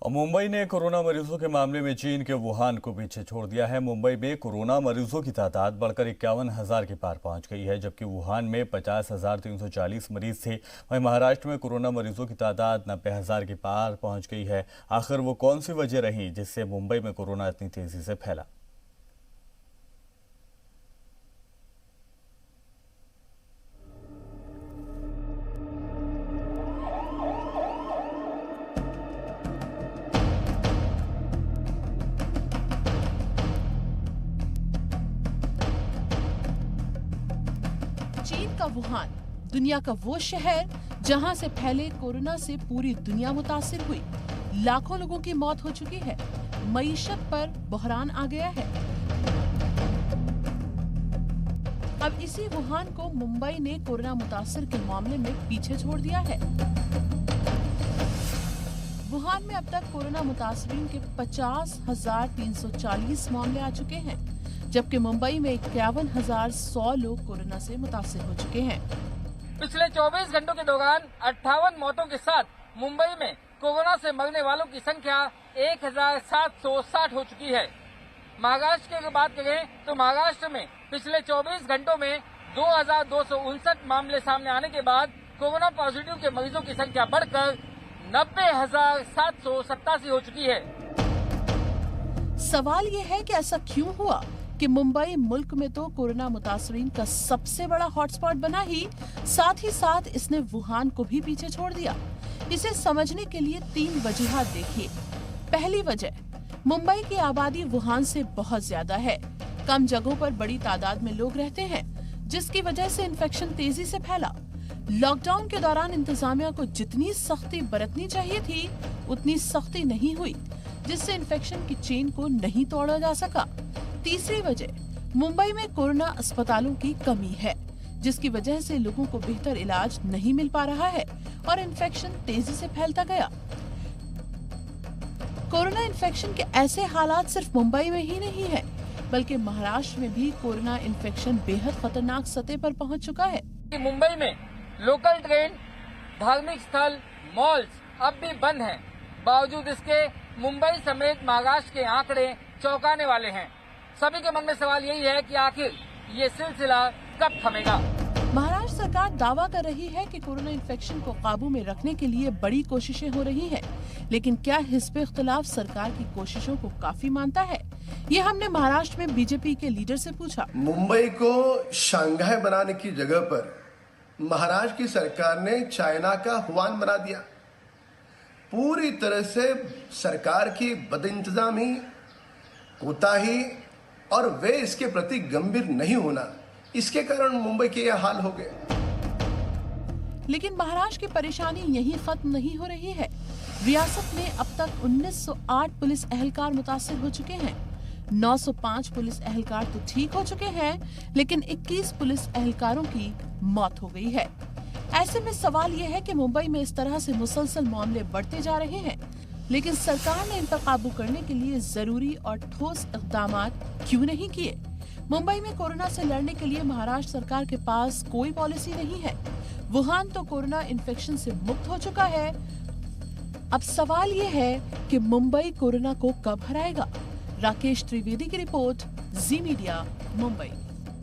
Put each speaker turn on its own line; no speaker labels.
मुंबई ने कोरोना मरीजों के मामले में चीन के वुहान को पीछे छोड़ दिया है। मुंबई में कोरोना मरीजों की तादाद बढ़कर 51,000 के पार पहुंच गई है, जबकि वुहान में 50,340 मरीज थे। वहीं महाराष्ट्र में कोरोना मरीजों की तादाद 90,000 के पार पहुंच गई है। आखिर वो कौन सी वजह रही जिससे मुंबई में कोरोना इतनी तेजी से फैला?
चीन का वुहान दुनिया का वो शहर जहां से फैले कोरोना से पूरी दुनिया मुतासिर हुई। लाखों लोगों की मौत हो चुकी है। मईशत पर बहरान आ गया है। अब इसी वुहान को मुंबई ने कोरोना मुतासिर के मामले में पीछे छोड़ दिया है। वुहान में अब तक कोरोना मुतासरीन के 50,340 मामले आ चुके हैं, जबकि मुंबई में 51,100 लोग कोरोना से मुतासिर हो चुके हैं।
पिछले 24 घंटों के दौरान 58 मौतों के साथ मुंबई में कोरोना से मरने वालों की संख्या 1,760 हो चुकी है। महाराष्ट्र की बात करें तो महाराष्ट्र में पिछले 24 घंटों में 2,259 मामले सामने आने के बाद कोरोना पॉजिटिव के मरीजों की संख्या बढ़कर 90,787 हो चुकी है।
सवाल ये है कि ऐसा क्यों हुआ कि मुंबई मुल्क में तो कोरोना मुतासरीन का सबसे बड़ा हॉटस्पॉट बना ही साथ इसने वुहान को भी पीछे छोड़ दिया। इसे समझने के लिए 3 वजूहात देखिए। पहली वजह, मुंबई की आबादी वुहान से बहुत ज्यादा है। कम जगहों पर बड़ी तादाद में लोग रहते हैं, जिसकी वजह से इन्फेक्शन तेजी से फैला। लॉकडाउन के दौरान इंतजामिया को जितनी सख्ती बरतनी चाहिए थी, उतनी सख्ती नहीं हुई, जिससे इन्फेक्शन की चेन को नहीं तोड़ा जा सका। तीसरी वजह, मुंबई में कोरोना अस्पतालों की कमी है, जिसकी वजह से लोगों को बेहतर इलाज नहीं मिल पा रहा है और इन्फेक्शन तेजी से फैलता गया। कोरोना इन्फेक्शन के ऐसे हालात सिर्फ मुंबई में ही नहीं है, बल्कि महाराष्ट्र में भी कोरोना इन्फेक्शन बेहद खतरनाक सतह पर पहुंच चुका है।
मुंबई में लोकल ट्रेन, धार्मिक स्थल, मॉल्स अब भी बंद हैं। बावजूद इसके मुंबई समेत महाराष्ट्र के आंकड़े चौंकाने वाले हैं। सभी के मन में सवाल यही है कि आखिर ये सिलसिला कब थमेगा।
महाराष्ट्र सरकार दावा कर रही है कि कोरोना इन्फेक्शन को काबू में रखने के लिए बड़ी कोशिशें हो रही हैं, लेकिन क्या हिज़्ब इख्तिलाफ सरकार की कोशिशों को काफी मानता है? ये हमने महाराष्ट्र में बीजेपी के लीडर से पूछा।
मुंबई को शंघाई बनाने की जगह पर महाराष्ट्र की सरकार ने चाइना का वुहान बना दिया। पूरी तरह से सरकार की बदइंतजामी, कोताही और वे इसके प्रति गंभीर नहीं होना, इसके कारण मुंबई के यह हाल हो गए।
लेकिन महाराष्ट्र की परेशानी यहीं खत्म नहीं हो रही है। रियासत में अब तक 1908 पुलिस एहलकार मुतासिर हो चुके हैं। 905 पुलिस एहलकार तो ठीक हो चुके हैं, लेकिन 21 पुलिस एहलकारों की मौत हो गई है। ऐसे में सवाल यह है कि मुंबई में इस तरह से मुसलसल मामले बढ़ते जा रहे हैं, लेकिन सरकार ने इन पर काबू करने के लिए जरूरी और ठोस इक़दाम क्यों नहीं किए? मुंबई में कोरोना से लड़ने के लिए महाराष्ट्र सरकार के पास कोई पॉलिसी नहीं है। वुहान तो कोरोना इन्फेक्शन से मुक्त हो चुका है। अब सवाल ये है कि मुंबई कोरोना को कब हराएगा? राकेश त्रिवेदी की रिपोर्ट, जी मीडिया, मुंबई।